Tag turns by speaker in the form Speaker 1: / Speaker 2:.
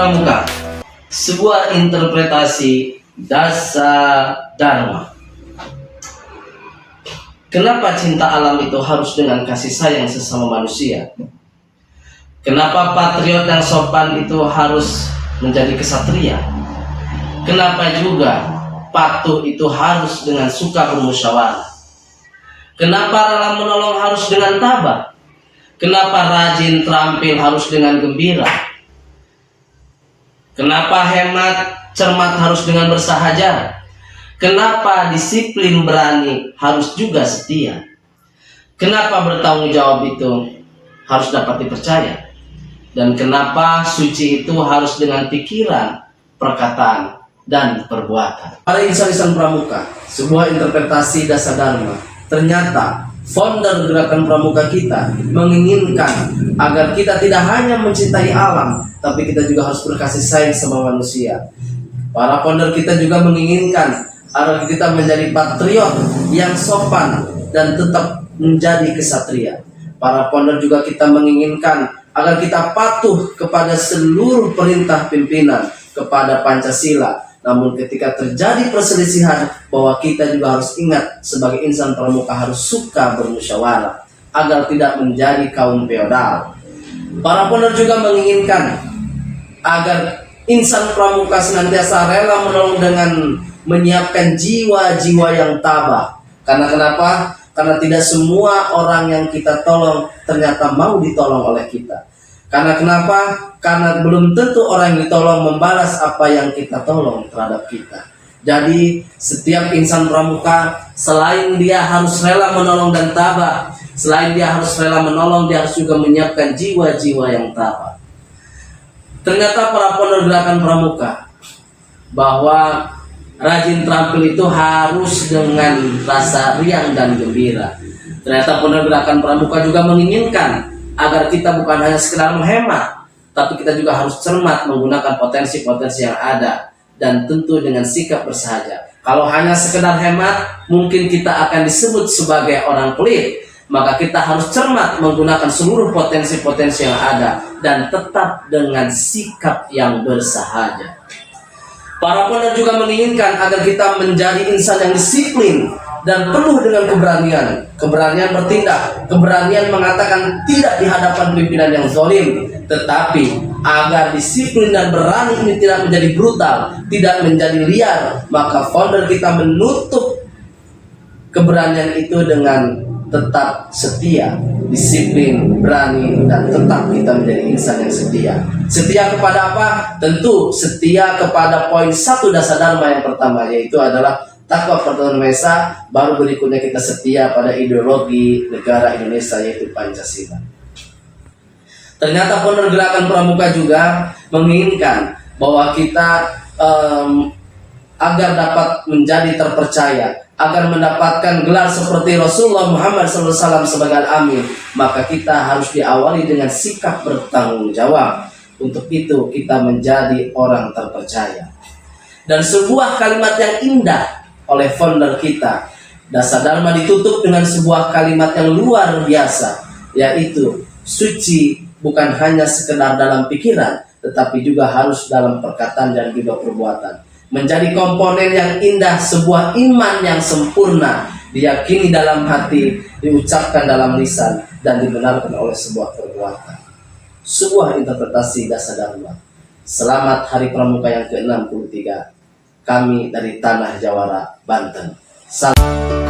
Speaker 1: Pramuka, sebuah interpretasi dasar dharma. Kenapa cinta alam itu harus dengan kasih sayang sesama manusia? Kenapa patriot yang sopan itu harus menjadi kesatria? Kenapa juga patuh itu harus dengan suka bermusyawarah? Kenapa rela menolong harus dengan tabah? Kenapa rajin terampil harus dengan gembira? Kenapa hemat cermat harus dengan bersahaja? Kenapa disiplin berani harus juga setia? Kenapa bertanggung jawab itu harus dapat dipercaya? Dan kenapa suci itu harus dengan pikiran, perkataan, dan perbuatan? Para insan-insan pramuka, sebuah interpretasi dasar dharma. Ternyata founder gerakan pramuka kita menginginkan agar kita tidak hanya mencintai alam, tapi kita juga harus berkasih sayang sama manusia. Para founder kita juga menginginkan agar kita menjadi patriot yang sopan dan tetap menjadi kesatria. Para founder juga kita menginginkan agar kita patuh kepada seluruh perintah pimpinan, kepada Pancasila. Namun ketika terjadi perselisihan, bahwa kita juga harus ingat sebagai insan pramuka harus suka bermusyawarah agar tidak menjadi kaum feodal. Para founder juga menginginkan agar insan pramuka senantiasa rela menolong dengan menyiapkan jiwa-jiwa yang tabah. Karena kenapa? Karena tidak semua orang yang kita tolong ternyata mau ditolong oleh kita. Karena kenapa? Karena belum tentu orang yang ditolong membalas apa yang kita tolong terhadap kita. Jadi setiap insan pramuka, selain dia harus rela menolong dan tabah, selain dia harus rela menolong, dia harus juga menyiapkan jiwa-jiwa yang tabah. Ternyata para founder gerakan pramuka bahwa rajin terampil itu harus dengan rasa riang dan gembira. Ternyata founder gerakan pramuka juga menginginkan agar kita bukan hanya sekedar menghemat, tapi kita juga harus cermat menggunakan potensi-potensi yang ada, dan tentu dengan sikap bersahaja. Kalau hanya sekedar hemat, mungkin kita akan disebut sebagai orang pelit. Maka kita harus cermat menggunakan seluruh potensi-potensi yang ada, dan tetap dengan sikap yang bersahaja. Para founder juga menginginkan agar kita menjadi insan yang disiplin dan penuh dengan keberanian. Keberanian bertindak, keberanian mengatakan tidak di hadapan pimpinan yang zalim, tetapi agar disiplin dan berani ini tidak menjadi brutal, tidak menjadi liar, maka founder kita menutup keberanian itu dengan tetap setia, disiplin, berani, dan tetap kita menjadi insan yang setia. Setia kepada apa? Tentu setia kepada poin 1 dasar dharma yang pertama, yaitu adalah takwa pertuhan Maha Esa. Baru berikutnya kita setia pada ideologi negara Indonesia, yaitu Pancasila. Ternyata founder gerakan pramuka juga menginginkan bahwa kita agar dapat menjadi terpercaya, agar mendapatkan gelar seperti Rasulullah Muhammad SAW sebagai Al-Amin, maka kita harus diawali dengan sikap bertanggung jawab. Untuk itu kita menjadi orang terpercaya. Dan sebuah kalimat yang indah oleh founder kita, dasar dharma, ditutup dengan sebuah kalimat yang luar biasa, yaitu suci bukan hanya sekedar dalam pikiran, tetapi juga harus dalam perkataan dan juga perbuatan. Menjadi komponen yang indah sebuah iman yang sempurna, diyakini dalam hati, diucapkan dalam lisan, dan dibenarkan oleh sebuah perbuatan. Sebuah interpretasi dasar dharma. Selamat Hari Pramuka yang ke-63. Kami dari Tanah Jawara, Banten. Salam.